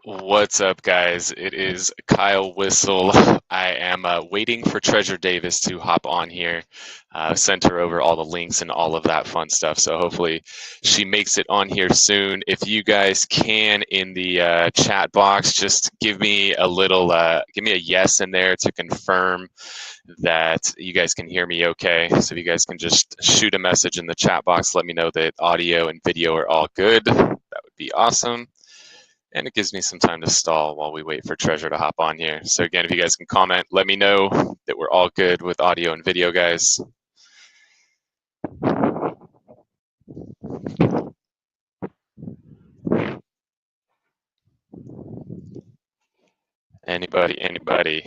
What's up, guys? It is Kyle Whissel. I am waiting for Treasure Davis to hop on here, sent her over all the links and all of that fun stuff. So hopefully she makes it on here soon. If you guys can, in the chat box, just give me a little, give me a yes in there to confirm that you guys can hear me okay. So if you guys can just shoot a message in the chat box, let me know that audio and video are all good. That would be awesome. And it gives me some time to stall while we wait for Treasure to hop on here. So again, if you guys can comment, let me know that we're all good with audio and video, guys. Anybody.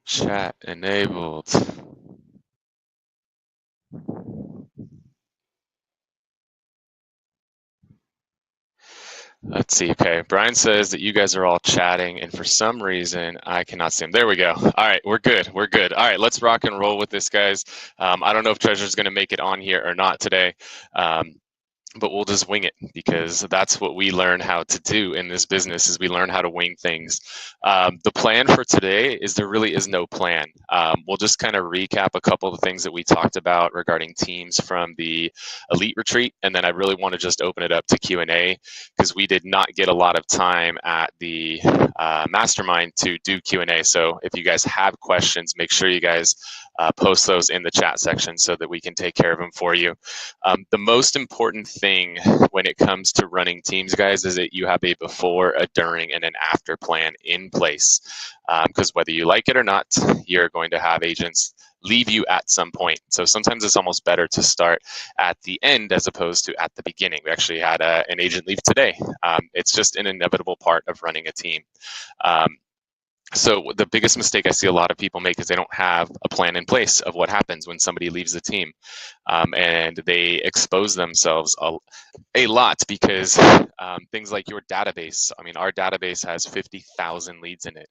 Chat enabled. Let's see. Okay, Brian says that you guys are all chatting, and for some reason I cannot see him. There we go. All right, we're good. We're good. All right, let's rock and roll with this, guys. I don't know if Treasure's going to make it on here or not today. But we'll just wing it, because that's what we learn how to do in this business, is we learn how to wing things. The plan for today is there really is no plan. We'll just kind of recap a couple of the things that we talked about regarding teams from the elite retreat, and then I really want to just open it up to Q&A, because we did not get a lot of time at the mastermind to do Q&A. So if you guys have questions, make sure you guys post those in the chat section so that we can take care of them for you. The most important thing when it comes to running teams, guys, is that you have a before, a during, and an after plan in place. Because whether you like it or not, you're going to have agents leave you at some point. So sometimes it's almost better to start at the end as opposed to at the beginning. We actually had an agent leave today. It's just an inevitable part of running a team. So the biggest mistake I see a lot of people make is they don't have a plan in place of what happens when somebody leaves the team. And they expose themselves a lot, because things like your database, I mean, our database has 50,000 leads in it.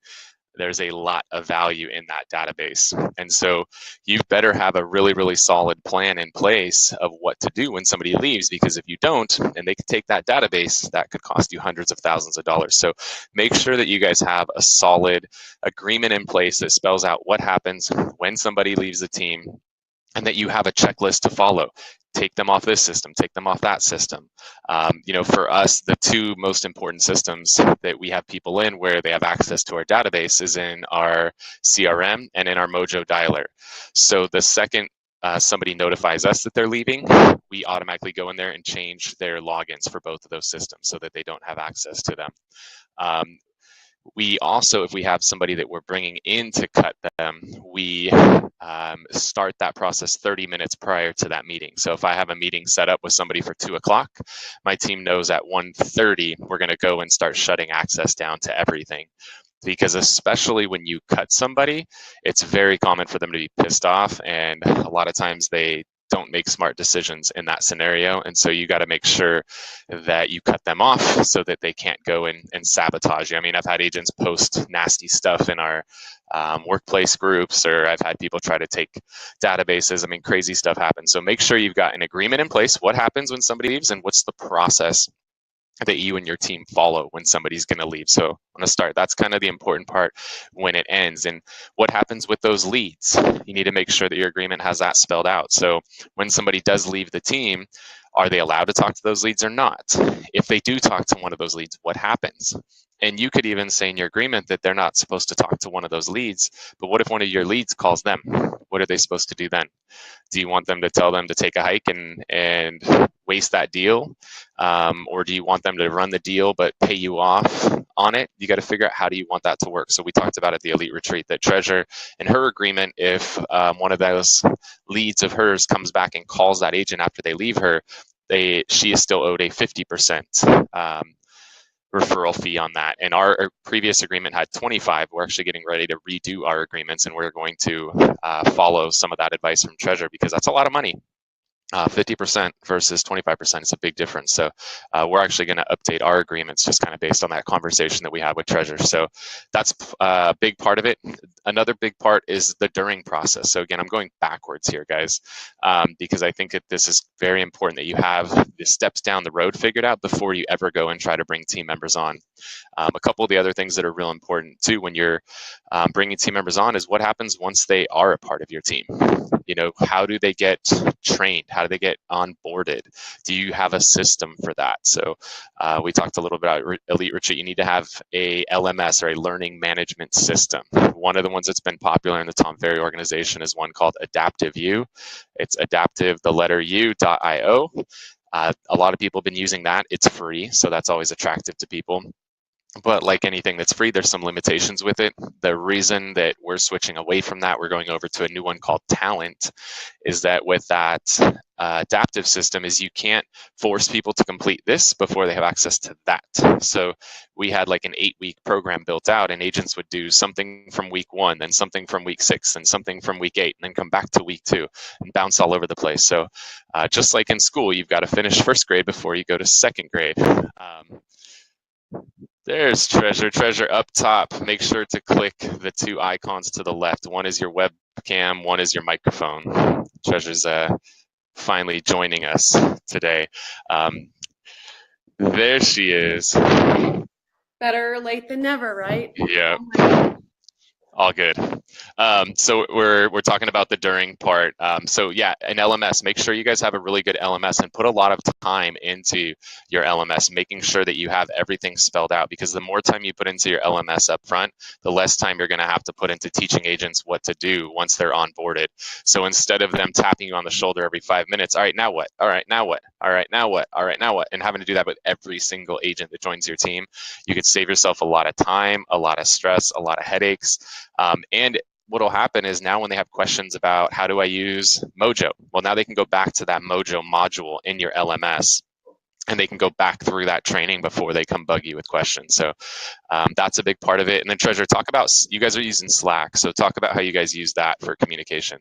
There's a lot of value in that database. And so you better have a really, really solid plan in place of what to do when somebody leaves, because if you don't, and they could take that database, that could cost you hundreds of thousands of dollars. So make sure that you guys have a solid agreement in place that spells out what happens when somebody leaves the team, and that you have a checklist to follow. Take them off this system, take them off that system. For us, the two most important systems that we have people in where they have access to our database is in our CRM and in our Mojo dialer. So the second somebody notifies us that they're leaving, we automatically go in there and change their logins for both of those systems so that they don't have access to them. We also, if we have somebody that we're bringing in to cut them, we start that process 30 minutes prior to that meeting. So if I have a meeting set up with somebody for 2 o'clock, my team knows at 1:30 we're going to go and start shutting access down to everything. Because especially when you cut somebody, it's very common for them to be pissed off, and a lot of times they don't make smart decisions in that scenario. And so you got to make sure that you cut them off so that they can't go and sabotage you. I mean, I've had agents post nasty stuff in our workplace groups, or I've had people try to take databases. I mean, crazy stuff happens. So make sure you've got an agreement in place. What happens when somebody leaves, and what's the process that you and your team follow when somebody's going to leave. So I'm going to start. That's kind of the important part when it ends. And what happens with those leads? You need to make sure that your agreement has that spelled out. So when somebody does leave the team, are they allowed to talk to those leads or not? If they do talk to one of those leads, what happens? And you could even say in your agreement that they're not supposed to talk to one of those leads, but what if one of your leads calls them? What are they supposed to do then? Do you want them to tell them to take a hike and waste that deal? Or do you want them to run the deal but pay you off on it? You got to figure out, how do you want that to work? So we talked about at the Elite Retreat that Treasure, in her agreement, if one of those leads of hers comes back and calls that agent after they leave her, she is still owed a 50% referral fee on that. And our previous agreement had 25. We're actually getting ready to redo our agreements, and we're going to follow some of that advice from Treasure, because that's a lot of money. 50% versus 25% is a big difference. So we're actually going to update our agreements just kind of based on that conversation that we had with Treasure. So that's a big part of it. Another big part is the during process. So again, I'm going backwards here, guys, because I think that this is very important that you have the steps down the road figured out before you ever go and try to bring team members on. A couple of the other things that are real important too when you're bringing team members on is what happens once they are a part of your team. How do they get trained? How do they get onboarded? Do you have a system for that? So we talked a little bit about Elite Retreat. You need to have a LMS or a learning management system. One of the ones that's been popular in the Tom Ferry organization is one called Adaptive U. It's adaptive, the letter U.io. A lot of people have been using that. It's free, so that's always attractive to people. But like anything that's free, there's some limitations with it. The reason that we're switching away from that, we're going over to a new one called Talent, is that with that adaptive system is you can't force people to complete this before they have access to that. So we had like an 8-week program built out, and agents would do something from week 1, then something from week 6, and something from week 8, and then come back to week 2 and bounce all over the place. So just like in school, you've got to finish first grade before you go to second grade. There's Treasure up top. Make sure to click the 2 icons to the left. One is your webcam, one is your microphone. Treasure's finally joining us today. There she is. Better late than never, right? Yeah. All good. So we're talking about the during part. So yeah, an LMS, make sure you guys have a really good LMS and put a lot of time into your LMS, making sure that you have everything spelled out, because the more time you put into your LMS up front, the less time you're going to have to put into teaching agents what to do once they're onboarded. So instead of them tapping you on the shoulder every 5 minutes, all right, now what? All right, now what? All right, now what? All right, now what? And having to do that with every single agent that joins your team, you could save yourself a lot of time, a lot of stress, a lot of headaches. And what will happen is now when they have questions about how do I use Mojo, well, now they can go back to that Mojo module in your LMS, and they can go back through that training before they come bug you with questions. So that's a big part of it. And then Treasure, talk about, you guys are using Slack, so talk about how you guys use that for communication.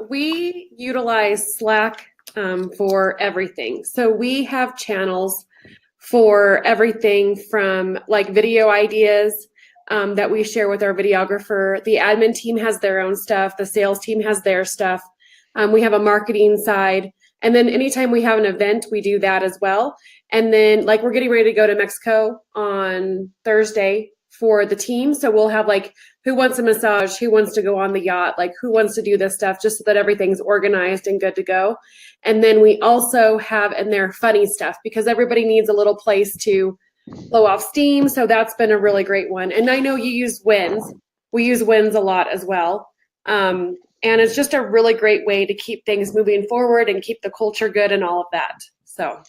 We utilize Slack for everything. So we have channels for everything from like video ideas that we share with our videographer. The admin team has their own stuff. The sales team has their stuff. We have a marketing side. And then anytime we have an event, we do that as well. And then like we're getting ready to go to Mexico on Thursday for the team. So we'll have like who wants a massage, who wants to go on the yacht, like who wants to do this stuff, just so that everything's organized and good to go. And then we also have in there funny stuff, because everybody needs a little place to blow off steam. So that's been a really great one. And I know you use Wins. We use Wins a lot as well. And it's just a really great way to keep things moving forward and keep the culture good and all of that. So.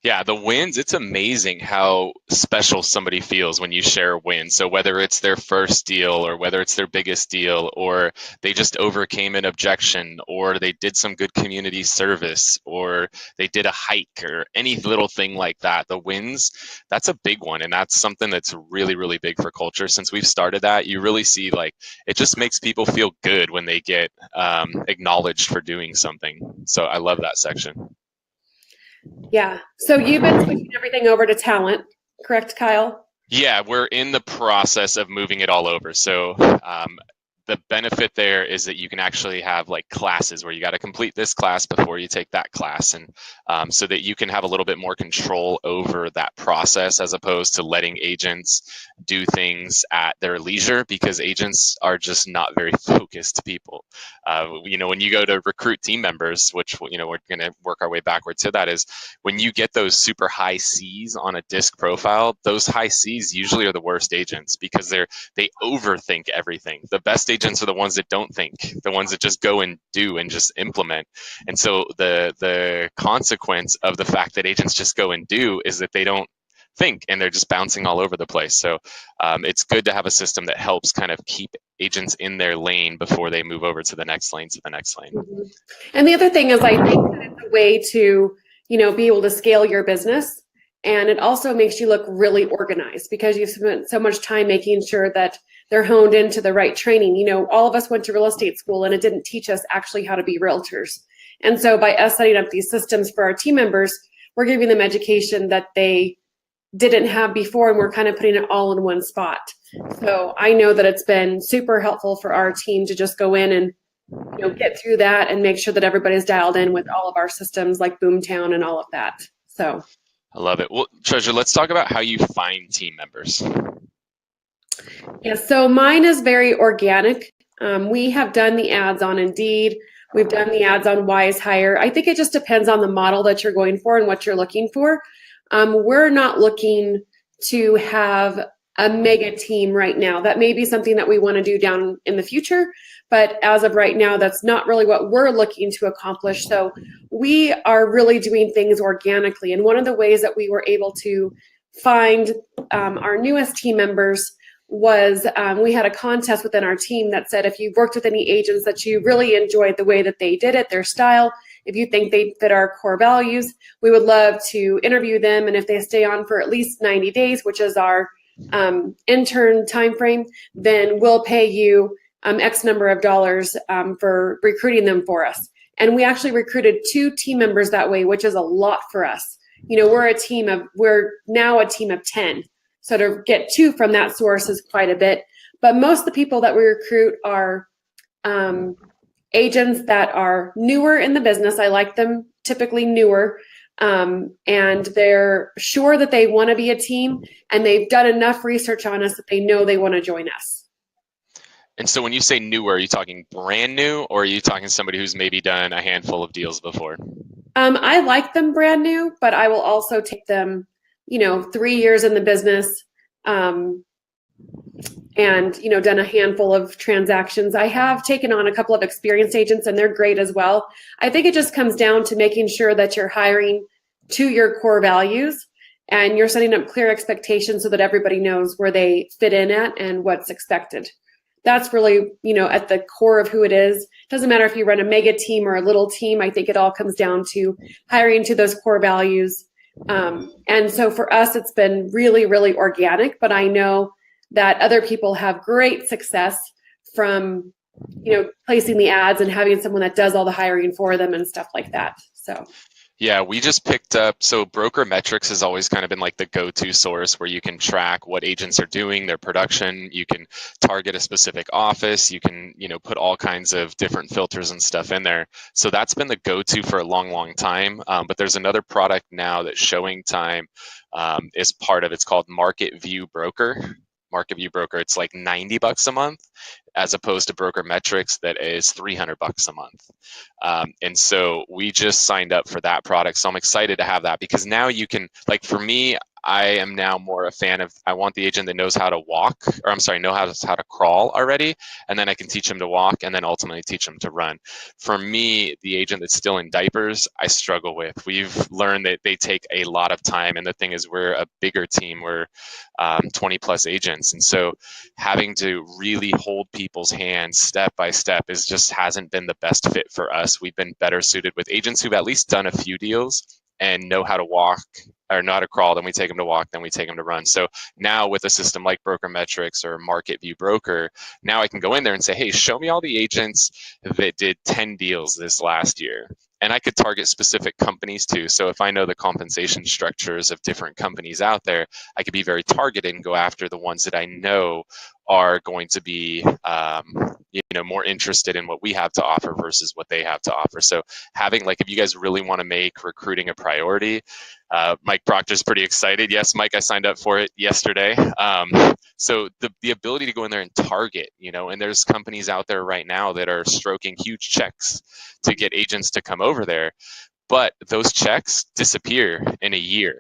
Yeah, the wins, it's amazing how special somebody feels when you share a win. So whether it's their first deal or whether it's their biggest deal, or they just overcame an objection, or they did some good community service, or they did a hike, or any little thing like that, the wins, that's a big one. And that's something that's really, really big for culture. Since we've started that, you really see like, it just makes people feel good when they get acknowledged for doing something. So I love that section. Yeah. So you've been switching everything over to Talent, correct, Kyle? Yeah, we're in the process of moving it all over. So the benefit there is that you can actually have like classes where you got to complete this class before you take that class, and so that you can have a little bit more control over that process, as opposed to letting agents do things at their leisure, because agents are just not very focused people. When you go to recruit team members, which we're going to work our way backward to, that is when you get those super high C's on a disc profile, those high C's usually are the worst agents, because they overthink everything. The best agents are the ones that don't think, the ones that just go and do and just implement. And so the consequence of the fact that agents just go and do is that they don't think, and they're just bouncing all over the place. So it's good to have a system that helps kind of keep agents in their lane before they move over to the next lane, Mm-hmm. And the other thing is, I think that it's a way to, be able to scale your business. And it also makes you look really organized, because you've spent so much time making sure that they're honed into the right training. All of us went to real estate school, and it didn't teach us actually how to be realtors. And so by us setting up these systems for our team members, we're giving them education that they didn't have before, and we're kind of putting it all in one spot. So I know that it's been super helpful for our team to just go in and get through that and make sure that everybody's dialed in with all of our systems like Boomtown and all of that. So I love it. Well, Treasure, let's talk about how you find team members. Yeah, so mine is very organic. We have done the ads on Indeed. We've done the ads on Wise Hire. I think it just depends on the model that you're going for and what you're looking for. We're not looking to have a mega team right now. That may be something that we want to do down in the future, but as of right now, that's not really what we're looking to accomplish. So we are really doing things organically. And one of the ways that we were able to find our newest team members was we had a contest within our team that said, if you've worked with any agents that you really enjoyed the way that they did it, their style, if you think they fit our core values, we would love to interview them. And if they stay on for at least 90 days, which is our intern timeframe, then we'll pay you X number of dollars for recruiting them for us. And we actually recruited 2 team members that way, which is a lot for us. We're now a team of 10. So to get 2 from that source is quite a bit. But most of the people that we recruit are agents that are newer in the business. I like them typically newer. And they're sure that they want to be a team, and they've done enough research on us that they know they want to join us. And so when you say newer, are you talking brand new, or are you talking somebody who's maybe done a handful of deals before? I like them brand new, but I will also take them 3 years in the business, and done a handful of transactions. I have taken on a couple of experienced agents, and they're great as well. I think it just comes down to making sure that you're hiring to your core values, and you're setting up clear expectations so that everybody knows where they fit in at and what's expected. That's really, at the core of who it is. Doesn't matter if you run a mega team or a little team. I think it all comes down to hiring to those core values. And so for us, it's been really, really organic, but I know that other people have great success from, placing the ads and having someone that does all the hiring for them and stuff like that. So. Yeah, we just picked up, so Broker Metrics has always kind of been like the go-to source where you can track what agents are doing, their production, you can target a specific office, you can, put all kinds of different filters and stuff in there. So that's been the go-to for a long, long time. But there's another product now that Showing Time is part of. It's called Market View Broker. Market View Broker, it's like $90 a month, as opposed to Broker Metrics that is $300 a month. And so we just signed up for that product. So I'm excited to have that, because now you can, like, for me, I am now more a fan of, I want the agent that knows how to walk, or I'm sorry, know how to crawl already, and then I can teach them to walk, and then ultimately teach them to run. For me, the agent that's still in diapers, I struggle with. We've learned that they take a lot of time, and the thing is, we're a bigger team. We're 20 plus agents, and so having to really hold people's hands step by step just hasn't been the best fit for us. We've been better suited with agents who've at least done a few deals and know how to walk or know how to crawl. Then we take them to walk, then we take them to run. So now with a system like Broker Metrics or Market View Broker, now I can go in there and say, hey, show me all the agents that did 10 deals this last year. And I could target specific companies too. So if I know the compensation structures of different companies out there, I could be very targeted and go after the ones that I know are going to be more interested in what we have to offer versus what they have to offer. So having, like, if you guys really want to make recruiting a priority, Mike Proctor's pretty excited. Yes, Mike, I signed up for it yesterday. So the ability to go in there and target, and there's companies out there right now that are stroking huge checks to get agents to come over there, but those checks disappear in a year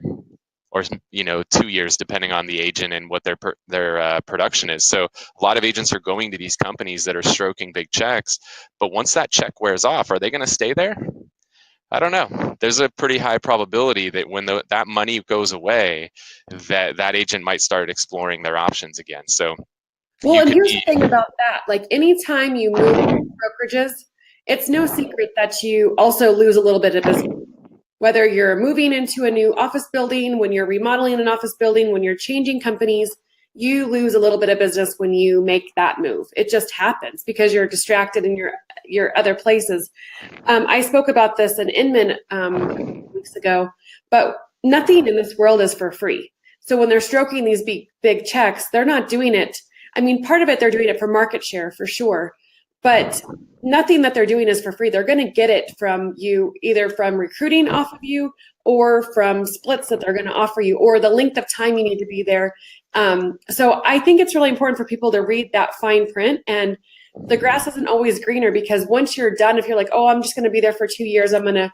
or 2 years, depending on the agent and what their production is. So a lot of agents are going to these companies that are stroking big checks, but once that check wears off, are they going to stay there? I don't know. There's a pretty high probability that when that money goes away, that agent might start exploring their options again. So, well, and here's the thing about that. Like, anytime you move brokerages, it's no secret that you also lose a little bit of business. Whether you're moving into a new office building, when you're remodeling an office building, when you're changing companies, you lose a little bit of business when you make that move. It just happens because you're distracted in your other places. I spoke about this in Inman weeks ago, but nothing in this world is for free. So when they're stroking these big checks, they're not doing it. I mean, part of it, they're doing it for market share for sure, but nothing that they're doing is for free. They're going to get it from you, either from recruiting off of you or from splits that they're going to offer you, or the length of time you need to be there. So I think it's really important for people to read that fine print, and the grass isn't always greener, because once you're done, if you're like, oh, I'm just going to be there for 2 years, I'm going to,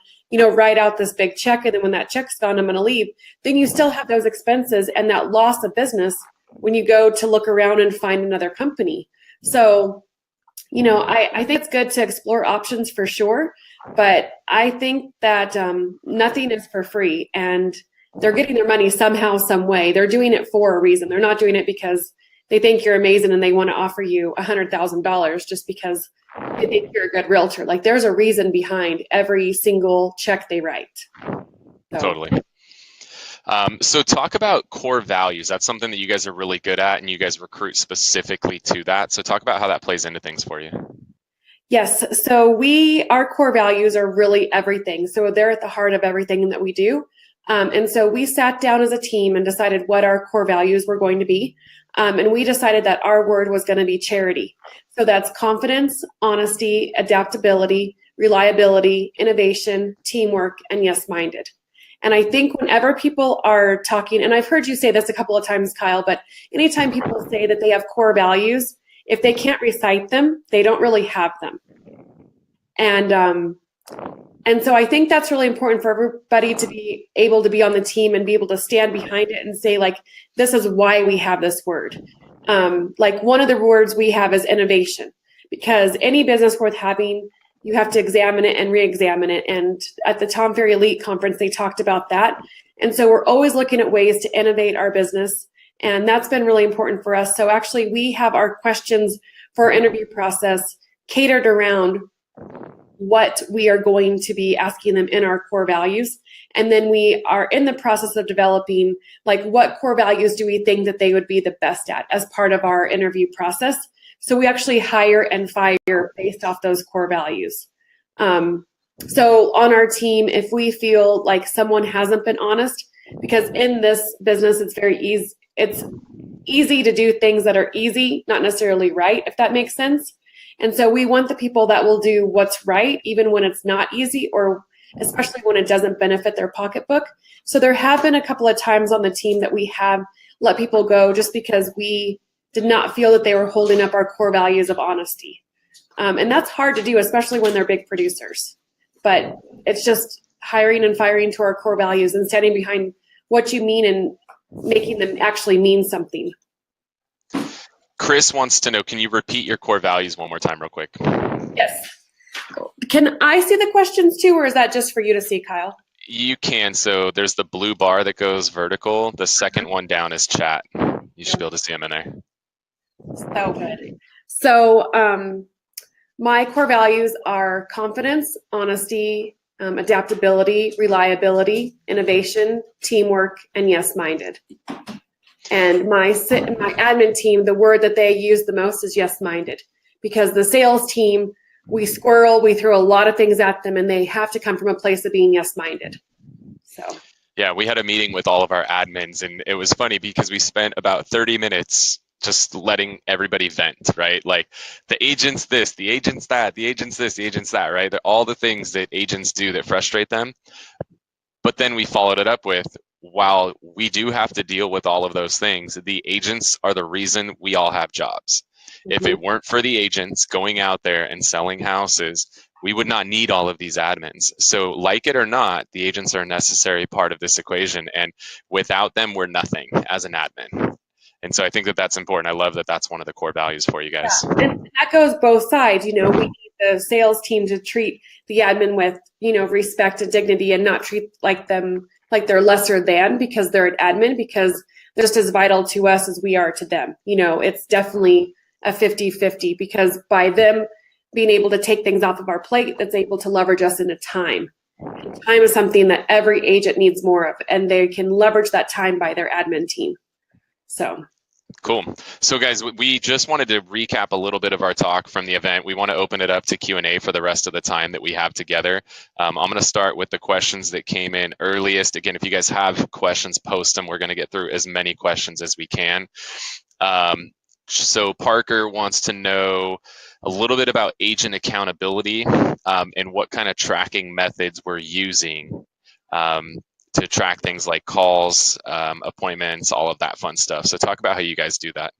write out this big check, and then when that check's gone, I'm going to leave, then you still have those expenses and that loss of business when you go to look around and find another company. So, I think it's good to explore options for sure, but I think that nothing is for free, and they're getting their money somehow, some way. They're doing it for a reason. They're not doing it because they think you're amazing and they want to offer you $100,000 just because they think you're a good realtor. Like, there's a reason behind every single check they write. So. Totally. So talk about core values. That's something that you guys are really good at, and you guys recruit specifically to that. So talk about how that plays into things for you. Yes. So our core values are really everything. So they're at the heart of everything that we do. And so we sat down as a team and decided what our core values were going to be. And we decided that our word was going to be charity. So that's confidence, honesty, adaptability, reliability, innovation, teamwork, and yes-minded. And I think whenever people are talking, and I've heard you say this a couple of times, Kyle, but anytime people say that they have core values, if they can't recite them, they don't really have them. And so I think that's really important for everybody to be able to be on the team and be able to stand behind it and say, like, this is why we have this word. Like, one of the words we have is innovation, because any business worth having, you have to examine it and re-examine it. And at the Tom Ferry Elite Conference, they talked about that. And so we're always looking at ways to innovate our business. And that's been really important for us. So actually, we have our questions for our interview process catered around what we are going to be asking them in our core values. And then we are in the process of developing, like, what core values do we think that they would be the best at as part of our interview process. So we actually hire and fire based off those core values. So on our team, if we feel like someone hasn't been honest, because in this business, it's very easy. It's easy to do things that are easy, not necessarily right, if that makes sense. And so we want the people that will do what's right, even when it's not easy, or especially when it doesn't benefit their pocketbook. So there have been a couple of times on the team that we have let people go just because we did not feel that they were holding up our core values of honesty. And that's hard to do, especially when they're big producers. But it's just hiring and firing to our core values and standing behind what you mean and making them actually mean something. Chris wants to know, can you repeat your core values one more time real quick? Yes. Can I see the questions too, or is that just for you to see, Kyle? You can. So there's the blue bar that goes vertical. The second one down is chat. You should be able to see them in there. So good. So my core values are confidence, honesty, adaptability, reliability, innovation, teamwork, and yes-minded. And my admin team, the word that they use the most is yes-minded, because the sales team, we squirrel, we throw a lot of things at them, and they have to come from a place of being yes-minded. So. Yeah, we had a meeting with all of our admins, and it was funny because we spent about 30 minutes just letting everybody vent, right? Like, the agent's this, the agent's that, the agent's this, the agent's that, right? They're all the things that agents do that frustrate them. But then we followed it up with, while we do have to deal with all of those things, the agents are the reason we all have jobs. Mm-hmm. If it weren't for the agents going out there and selling houses, we would not need all of these admins. So, like it or not, the agents are a necessary part of this equation. And without them, we're nothing as an admin. And so I think that that's important. I love that that's one of the core values for you guys. Yeah. And that goes both sides. We need the sales team to treat the admin with, respect and dignity, and not treat them like they're lesser than because they're an admin, because they're just as vital to us as we are to them. It's definitely a 50-50, because by them being able to take things off of our plate, that's able to leverage us into time. And time is something that every agent needs more of, and they can leverage that time by their admin team. So. Cool. So guys, we just wanted to recap a little bit of our talk from the event. We want to open it up to Q&A for the rest of the time that we have together. I'm going to start with the questions that came in earliest. Again, if you guys have questions, post them. We're going to get through as many questions as we can. So Parker wants to know a little bit about agent accountability and what kind of tracking methods we're using to track things like calls, appointments, all of that fun stuff. So talk about how you guys do that.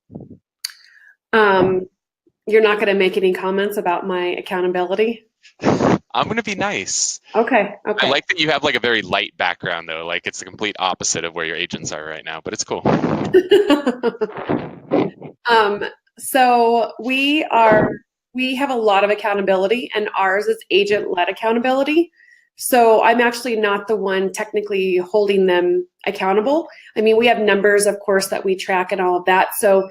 You're not going to make any comments about my accountability? I'm going to be nice. Okay. I like that you have like a very light background though. Like it's the complete opposite of where your agents are right now, but it's cool. So we have a lot of accountability, and ours is agent-led accountability. So I'm actually not the one technically holding them accountable. I mean, we have numbers, of course, that we track and all of that. So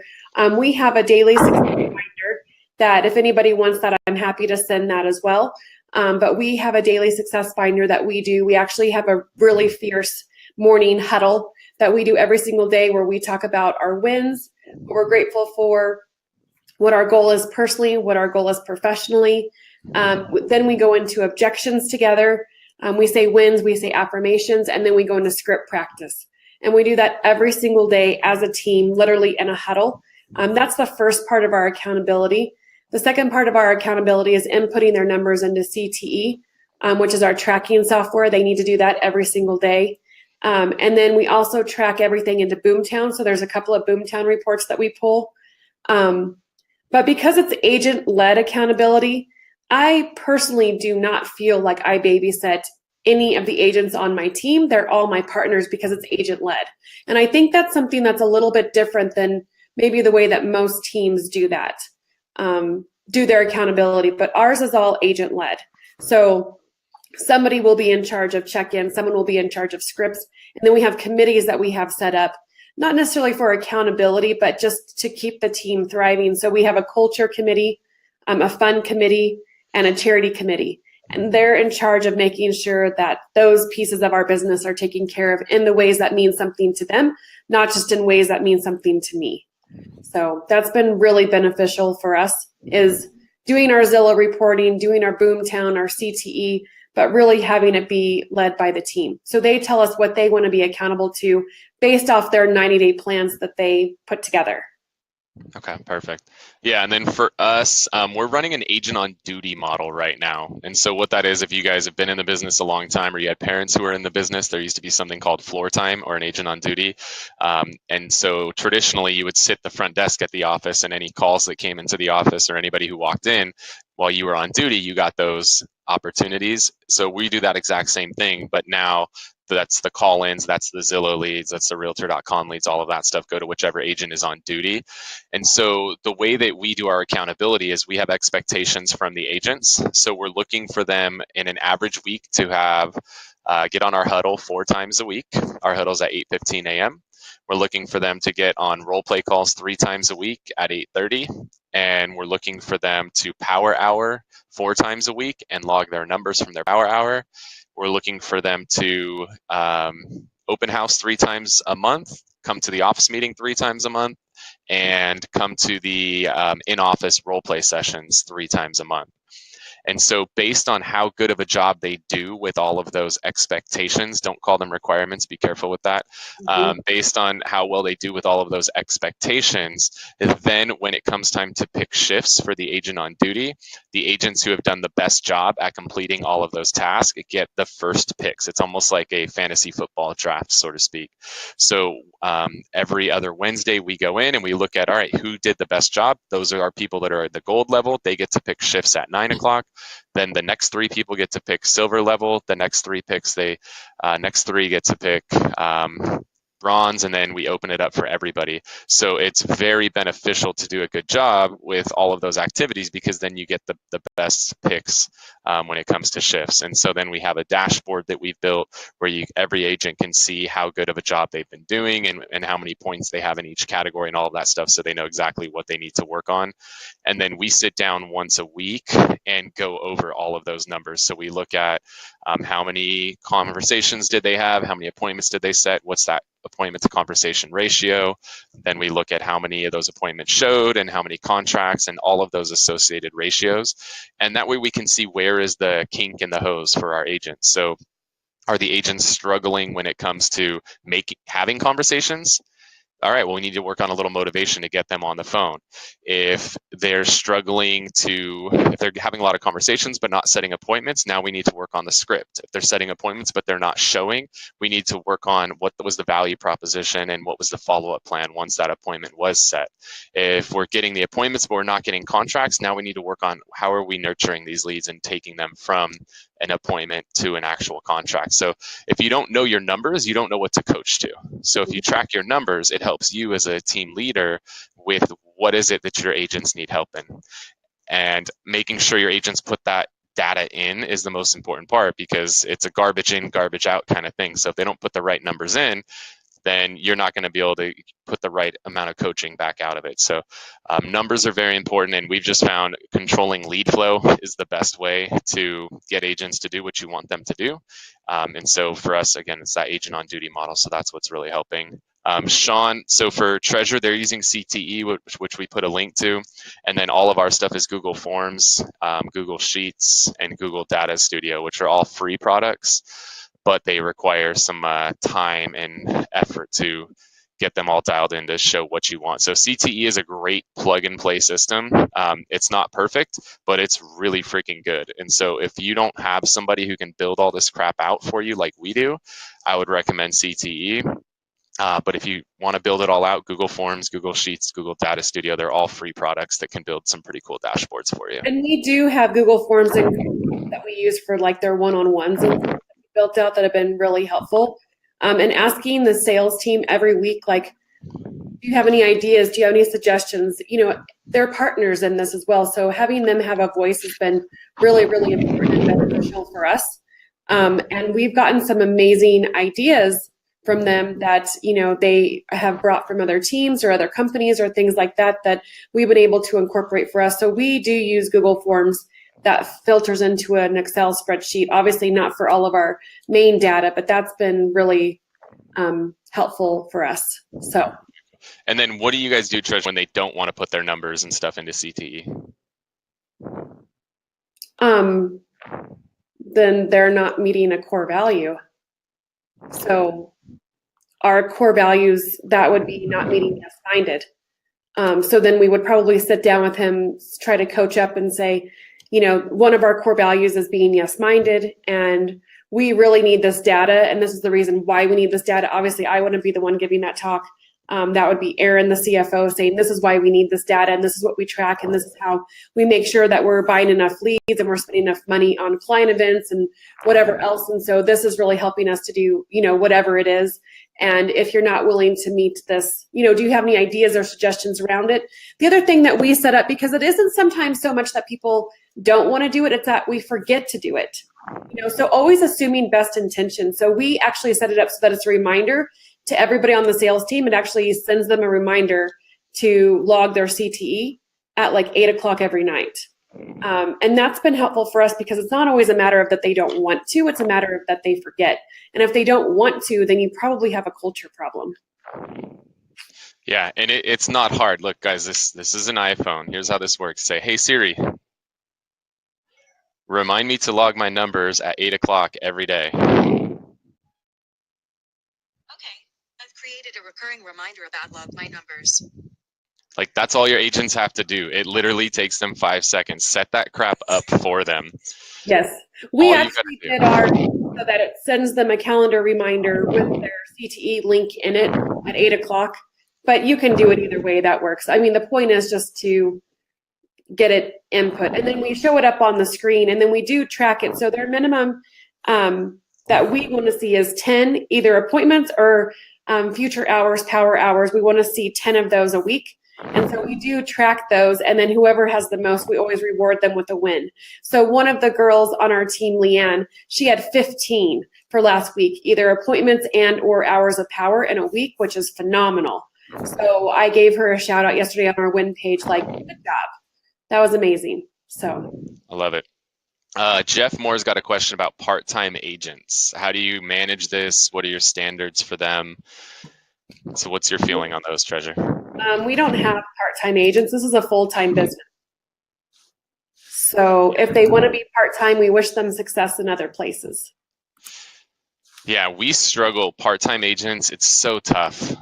we have a daily success reminder that if anybody wants that, I'm happy to send that as well. But we have a daily success finder that we do. We actually have a really fierce morning huddle that we do every single day where we talk about our wins, what we're grateful for, what our goal is personally, what our goal is professionally. Then we go into objections together. We say wins, we say affirmations, and then we go into script practice. And we do that every single day as a team, literally in a huddle. That's the first part of our accountability. The second part of our accountability is inputting their numbers into CTE, which is our tracking software. They need to do that every single day. And then we also track everything into Boomtown. So there's a couple of Boomtown reports that we pull. But because it's agent-led accountability, I personally do not feel like I babysit any of the agents on my team. They're all my partners because it's agent-led. And I think that's something that's a little bit different than maybe the way that most teams do that, do their accountability. But ours is all agent-led. So somebody will be in charge of check-in, someone will be in charge of scripts, and then we have committees that we have set up, not necessarily for accountability, but just to keep the team thriving. So we have a culture committee, a fun committee, and a charity committee. And they're in charge of making sure that those pieces of our business are taken care of in the ways that mean something to them, not just in ways that mean something to me. So that's been really beneficial for us, is doing our Zillow reporting, doing our Boomtown, our CTE, but really having it be led by the team. So they tell us what they want to be accountable to based off their 90-day plans that they put together. Okay, perfect. Yeah, and then for us, we're running an agent on duty model right now. And so what that is, if you guys have been in the business a long time or you had parents who are in the business, there used to be something called floor time or an agent on duty. And so traditionally you would sit the front desk at the office, and any calls that came into the office or anybody who walked in while you were on duty, you got those opportunities. So we do that exact same thing, but now that's the call-ins, that's the Zillow leads, that's the Realtor.com leads, all of that stuff go to whichever agent is on duty. And so the way that we do our accountability is we have expectations from the agents. So we're looking for them in an average week to have get on our huddle 4 times a week. Our huddle's at 8:15 a.m. We're looking for them to get on role play calls 3 times a week at 8:30. And we're looking for them to power hour 4 times a week and log their numbers from their power hour. We're looking for them to open house 3 times a month, come to the office meeting 3 times a month, and come to the in-office role play sessions 3 times a month. And so based on how good of a job they do with all of those expectations, don't call them requirements, be careful with that. Based on how well they do with all of those expectations, then when it comes time to pick shifts for the agent on duty, the agents who have done the best job at completing all of those tasks get the first picks. It's almost like a fantasy football draft, so to speak. So every other Wednesday we go in and we look at, all right, who did the best job? Those are our people that are at the gold level. They get to pick shifts at 9 o'clock. Then the next 3 people get to pick silver level. The next 3 picks, next 3 get to pick bronze, and then we open it up for everybody. So it's very beneficial to do a good job with all of those activities, because then you get the best picks when it comes to shifts. And so then we have a dashboard that we've built where every agent can see how good of a job they've been doing and how many points they have in each category and all of that stuff, so they know exactly what they need to work on. And then we sit down once a week and go over all of those numbers. So we look at how many conversations did they have, how many appointments did they set, what's that appointment to conversation ratio. Then we look at how many of those appointments showed and how many contracts and all of those associated ratios. And that way we can see where is the kink in the hose for our agents. So are the agents struggling when it comes to having conversations? All right, well, we need to work on a little motivation to get them on the phone. If they're if they're having a lot of conversations but not setting appointments, now we need to work on the script. If they're setting appointments but they're not showing, we need to work on what was the value proposition and what was the follow-up plan once that appointment was set. If we're getting the appointments but we're not getting contracts, now we need to work on how are we nurturing these leads and taking them from an appointment to an actual contract. So if you don't know your numbers, you don't know what to coach to. So if you track your numbers, it helps you as a team leader with what is it that your agents need help in. And making sure your agents put that data in is the most important part, because it's a garbage in, garbage out kind of thing. So if they don't put the right numbers in, then you're not going to be able to put the right amount of coaching back out of it. So numbers are very important, and we've just found controlling lead flow is the best way to get agents to do what you want them to do. And so for us, again, it's that agent on duty model. So that's what's really helping. Sean, so for Treasure, they're using CTE, which we put a link to. And then all of our stuff is Google Forms, Google Sheets, and Google Data Studio, which are all free products, but they require some time and effort to get them all dialed in to show what you want. So CTE is a great plug and play system. It's not perfect, but it's really freaking good. And so if you don't have somebody who can build all this crap out for you like we do, I would recommend CTE. But if you want to build it all out, Google Forms, Google Sheets, Google Data Studio, they're all free products that can build some pretty cool dashboards for you. And we do have Google Forms that we use for like their one-on-ones and built out that have been really helpful. And asking the sales team every week, like, do you have any ideas? Do you have any suggestions? You know, they're partners in this as well. So having them have a voice has been really, really important and beneficial for us. And we've gotten some amazing ideas from them that, you know, they have brought from other teams or other companies or things like that, that we've been able to incorporate for us. So we do use Google Forms that filters into an Excel spreadsheet, obviously not for all of our main data, but that's been really helpful for us. So. And then what do you guys do, Treasure, when they don't want to put their numbers and stuff into CTE? Then they're not meeting a core value. So our core values, that would be not meeting yes-minded. So then we would probably sit down with him, try to coach up and say, you know, one of our core values is being yes-minded, and we really need this data, and this is the reason why we need this data. Obviously, I wouldn't be the one giving that talk. That would be Aaron, the CFO, saying this is why we need this data, and this is what we track, and this is how we make sure that we're buying enough leads and we're spending enough money on client events and whatever else. And so this is really helping us to do, you know, whatever it is. And if you're not willing to meet this, you know, do you have any ideas or suggestions around it? The other thing that we set up, because it isn't sometimes so much that people don't want to do it, it's that we forget to do it. You know, so always assuming best intention. So we actually set it up so that it's a reminder to everybody on the sales team. It actually sends them a reminder to log their CTE at like 8 o'clock every night. And that's been helpful for us, because it's not always a matter of that they don't want to, it's a matter of that they forget. And if they don't want to, then you probably have a culture problem. Yeah, and it's not hard. Look, guys, this is an iPhone. Here's how this works. Say, hey, Siri, remind me to log my numbers at 8 o'clock every day. Okay, I've created a recurring reminder about log my numbers. Like, that's all your agents have to do. It literally takes them 5 seconds. Set that crap up for them. Yes, we actually did ours so that it sends them a calendar reminder with their CTE link in it at 8 o'clock. But you can do it either way, that works. I mean, the point is just to get it input, and then we show it up on the screen, and then we do track it. So their minimum that we want to see is 10 either appointments or future hours, power hours. We want to see 10 of those a week. And so we do track those, and then whoever has the most, we always reward them with a win. So one of the girls on our team, Leanne, she had 15 for last week, either appointments and or hours of power in a week, which is phenomenal. So I gave her a shout out yesterday on our win page, like, good job. That was amazing. So I love it. Jeff Moore's got a question about part-time agents. How do you manage this? What are your standards for them? So what's your feeling on those, Treasure? We don't have part-time agents. This is a full-time business. So if they want to be part-time, we wish them success in other places. Yeah, we struggle part-time agents. It's so tough.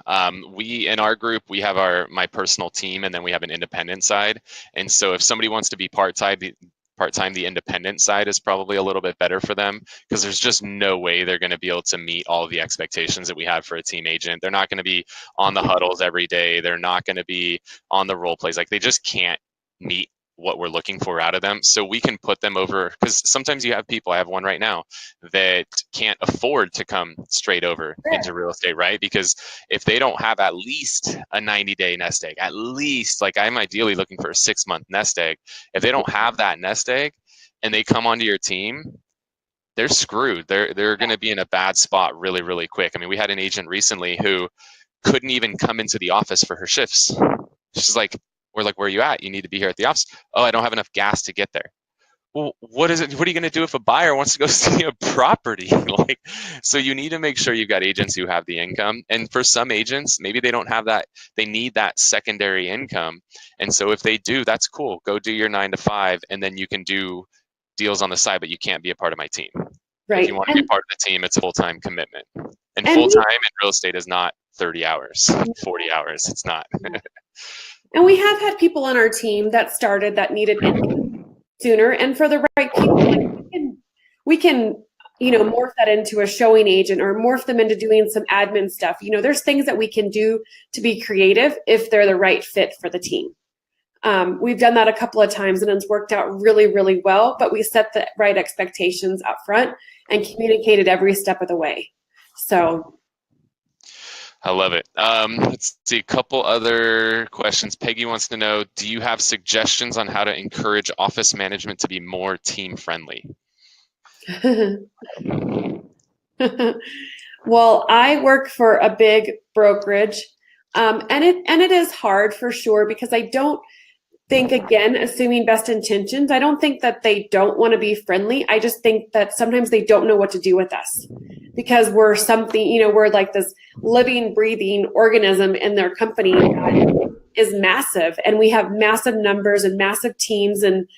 We in our group, we have my personal team, and then we have an independent side. And so if somebody wants to be part-time, the independent side is probably a little bit better for them, because there's just no way they're going to be able to meet all of the expectations that we have for a team agent. They're not going to be on the huddles every day. They're not going to be on the role plays. Like, they just can't meet what we're looking for out of them. So we can put them over, because sometimes you have people, I have one right now, that can't afford to come straight over into real estate, right? Because if they don't have at least a 90-day nest egg, at least, like, I'm ideally looking for a 6-month nest egg. If they don't have that nest egg and they come onto your team, they're screwed. They're going to be in a bad spot really, really quick. I mean, we had an agent recently who couldn't even come into the office for her shifts. She's like, we're like, where are you at? You need to be here at the office. Oh, I don't have enough gas to get there. Well, what is it? What are you going to do if a buyer wants to go see a property? Like, so you need to make sure you've got agents who have the income. And for some agents, maybe they don't have that. They need that secondary income. And so if they do, that's cool. Go do your 9 to 5, and then you can do deals on the side, but you can't be a part of my team. Right. If you want to be part of the team, it's a full-time commitment. And And full-time in real estate is not 30 hours, 40 hours. It's not. And we have had people on our team that started that needed income sooner, and for the right people, like, we can morph that into a showing agent, or morph them into doing some admin stuff. There's things that we can do to be creative if they're the right fit for the team. We've done that a couple of times, and it's worked out really, really well, but we set the right expectations up front and communicated every step of the way. So I love it. Let's see, a couple other questions. Peggy wants to know, do you have suggestions on how to encourage office management to be more team friendly? Well, I work for a big brokerage, and it is hard for sure, because I don't think, again, assuming best intentions, I don't think that they don't want to be friendly. I just think that sometimes they don't know what to do with us, because we're something, we're like this living, breathing organism in their company that is massive, and we have massive numbers and massive teams and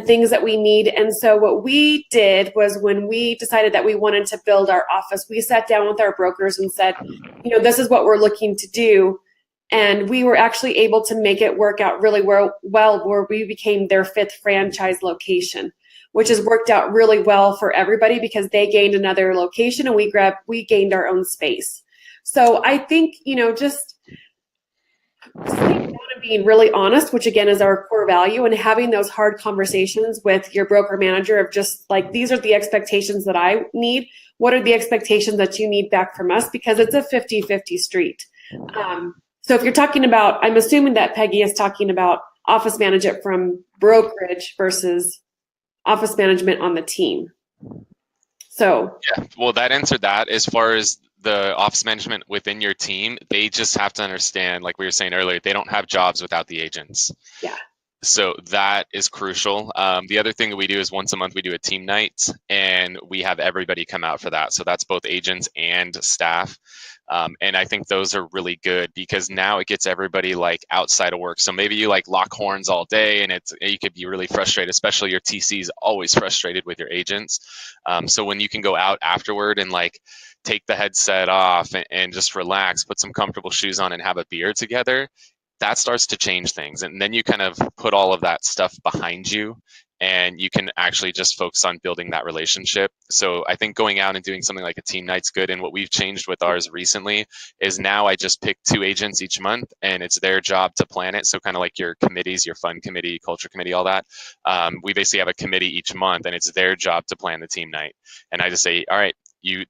things that we need. And so what we did was, when we decided that we wanted to build our office, we sat down with our brokers and said, this is what we're looking to do. And we were actually able to make it work out really well, where we became their 5th franchise location, which has worked out really well for everybody, because they gained another location and we gained our own space. So I think, just sitting down and being really honest, which again is our core value, and having those hard conversations with your broker manager of just like, these are the expectations that I need. What are the expectations that you need back from us? Because it's a 50-50 street. So if you're talking about, I'm assuming that Peggy is talking about office management from brokerage versus office management on the team. So yeah, well, that answered that. As far as the office management within your team, they just have to understand, like we were saying earlier, they don't have jobs without the agents. Yeah. So that is crucial. The other thing that we do is once a month we do a team night, and we have everybody come out for that. So that's both agents and staff. And I think those are really good, because now it gets everybody like outside of work. So maybe you like lock horns all day, and you could be really frustrated, especially your TC is always frustrated with your agents. So when you can go out afterward and like take the headset off and just relax, put some comfortable shoes on and have a beer together, that starts to change things. And then you kind of put all of that stuff behind you, and you can actually just focus on building that relationship. So I think going out and doing something like a team night's good. And what we've changed with ours recently is now I just pick 2 agents each month, and it's their job to plan it. So kind of like your committees, your fun committee, culture committee, all that. We basically have a committee each month, and it's their job to plan the team night. And I just say, all right,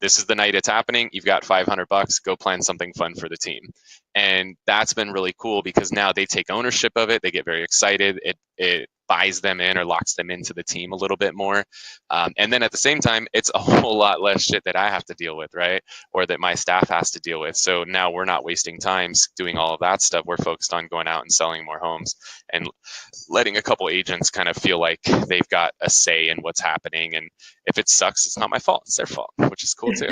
this is the night it's happening. You've got $500, go plan something fun for the team. And that's been really cool, because now they take ownership of it. They get very excited. It buys them in or locks them into the team a little bit more. And then at the same time, it's a whole lot less shit that I have to deal with, right? Or that my staff has to deal with. So now we're not wasting time doing all of that stuff. We're focused on going out and selling more homes and letting a couple agents kind of feel like they've got a say in what's happening. And if it sucks, it's not my fault. It's their fault, which is cool too.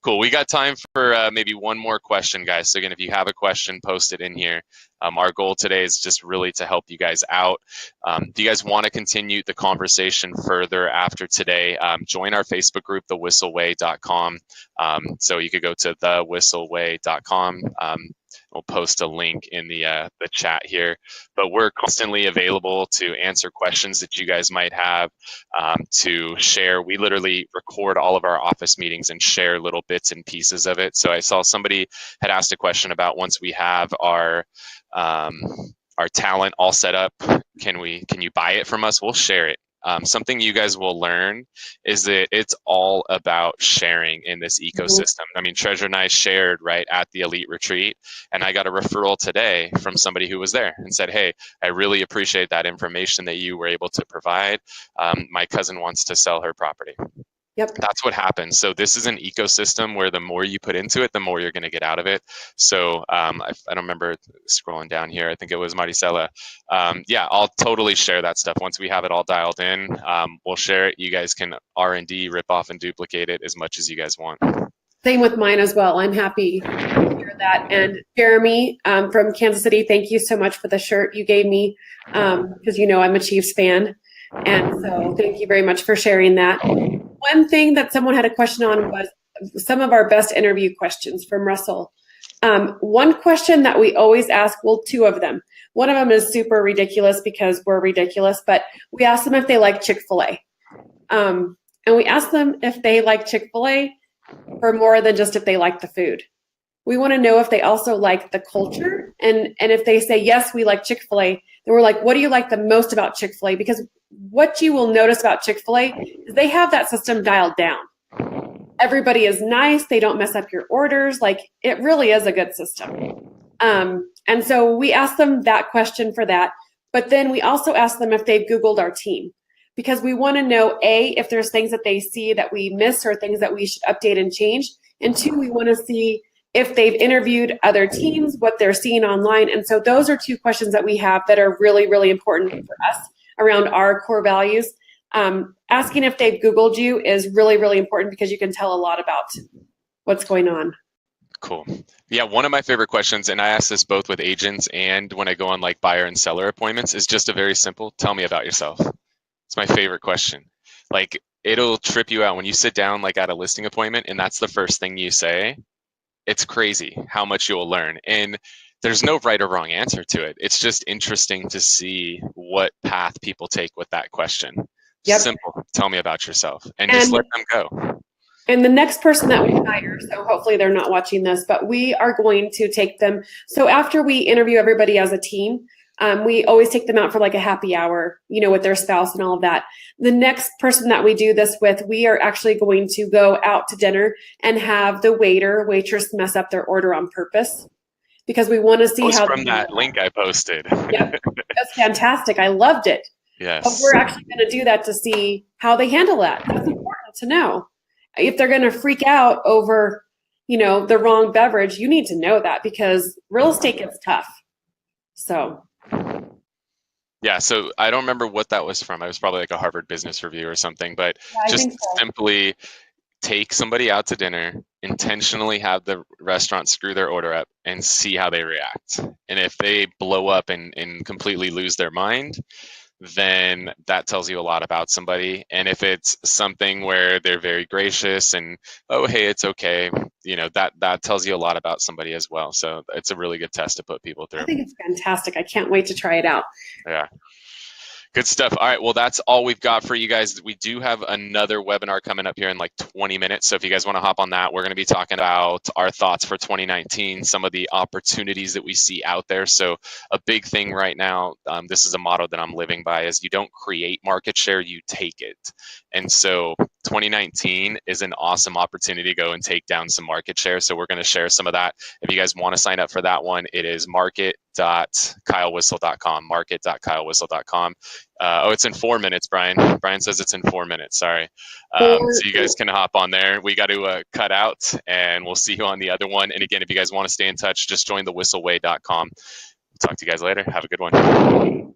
Cool. We got time for maybe one more question, guys. So again, if you have a question, post it in here. Our goal today is just really to help you guys out. Do you guys want to continue the conversation further after today? Join our Facebook group, thewhisselway.com. So you could go to thewhisselway.com. We'll post a link in the chat here, but we're constantly available to answer questions that you guys might have, to share. We literally record all of our office meetings and share little bits and pieces of it. So I saw somebody had asked a question about, once we have our talent all set up, can you buy it from us? We'll share it. Something you guys will learn is that it's all about sharing in this ecosystem. I mean, Treasure and I shared right at the Elite Retreat, and I got a referral today from somebody who was there and said, hey, I really appreciate that information that you were able to provide. My cousin wants to sell her property. Yep. That's what happens. So this is an ecosystem where the more you put into it, the more you're going to get out of it. So I don't remember scrolling down here. I think it was Maricela. Yeah, I'll totally share that stuff. Once we have it all dialed in, we'll share it. You guys can R&D, rip off and duplicate it as much as you guys want. Same with mine as well. I'm happy to hear that. And Jeremy from Kansas City, thank you so much for the shirt you gave me, because you know I'm a Chiefs fan. And so thank you very much for sharing that. One thing that someone had a question on was some of our best interview questions from Russell. One question that we always ask, well, two of them. One of them is super ridiculous because we're ridiculous, but we ask them if they like Chick-fil-A. And we ask them if they like Chick-fil-A for more than just if they like the food. We want to know if they also like the culture. And if they say, yes, we like Chick-fil-A, then we're like, what do you like the most about Chick-fil-A? Because what you will notice about Chick-fil-A is they have that system dialed down. Everybody is nice. They don't mess up your orders. Like, it really is a good system. And so we ask them that question for that. But then we also ask them if they've Googled our team, because we want to know, A, if there's things that they see that we miss or things that we should update and change. And two, we want to see if they've interviewed other teams, what they're seeing online. And so those are two questions that we have that are really, really important for us around our core values. Asking if they've Googled you is really, really important because you can tell a lot about what's going on. Cool. Yeah, one of my favorite questions, and I ask this both with agents and when I go on like buyer and seller appointments, is just a very simple, tell me about yourself. It's my favorite question. Like, it'll trip you out when you sit down like at a listing appointment and that's the first thing you say. It's crazy how much you'll learn. And there's no right or wrong answer to it. It's just interesting to see what path people take with that question. Yep. Simple. Tell me about yourself and just let them go. And the next person that we hire, so hopefully they're not watching this, but we are going to take them. So after we interview everybody as a team, we always take them out for like a happy hour, you know, with their spouse and all of that. The next person that we do this with, we are actually going to go out to dinner and have the waitress mess up their order on purpose, because we want to see how. From that link I posted. Yep, that's fantastic. I loved it. Yes. But we're actually going to do that to see how they handle that. That's important to know. If they're going to freak out over, you know, the wrong beverage, you need to know that, because real estate gets tough. So. Yeah, so I don't remember what that was from. It was probably like a Harvard Business Review or something, but yeah, just simply take somebody out to dinner, intentionally have the restaurant screw their order up and see how they react. And if they blow up and completely lose their mind, then that tells you a lot about somebody. And if it's something where they're very gracious and, oh, hey, it's okay, you know, that tells you a lot about somebody as well. So it's a really good test to put people through. I think it's fantastic. I can't wait to try it out. Yeah. Good stuff. All right. Well, that's all we've got for you guys. We do have another webinar coming up here in like 20 minutes. So if you guys want to hop on that, we're going to be talking about our thoughts for 2019, some of the opportunities that we see out there. So a big thing right now, this is a motto that I'm living by, is you don't create market share, you take it. And so 2019 is an awesome opportunity to go and take down some market share. So we're going to share some of that. If you guys want to sign up for that one, it is market.kylewhissel.com, market.kylewhissel.com. Oh, it's in 4 minutes, Brian. Brian says it's in 4 minutes. Sorry. So you guys can hop on there. We got to cut out, and we'll see you on the other one. And again, if you guys want to stay in touch, just join thewhisselway.com. Talk to you guys later. Have a good one.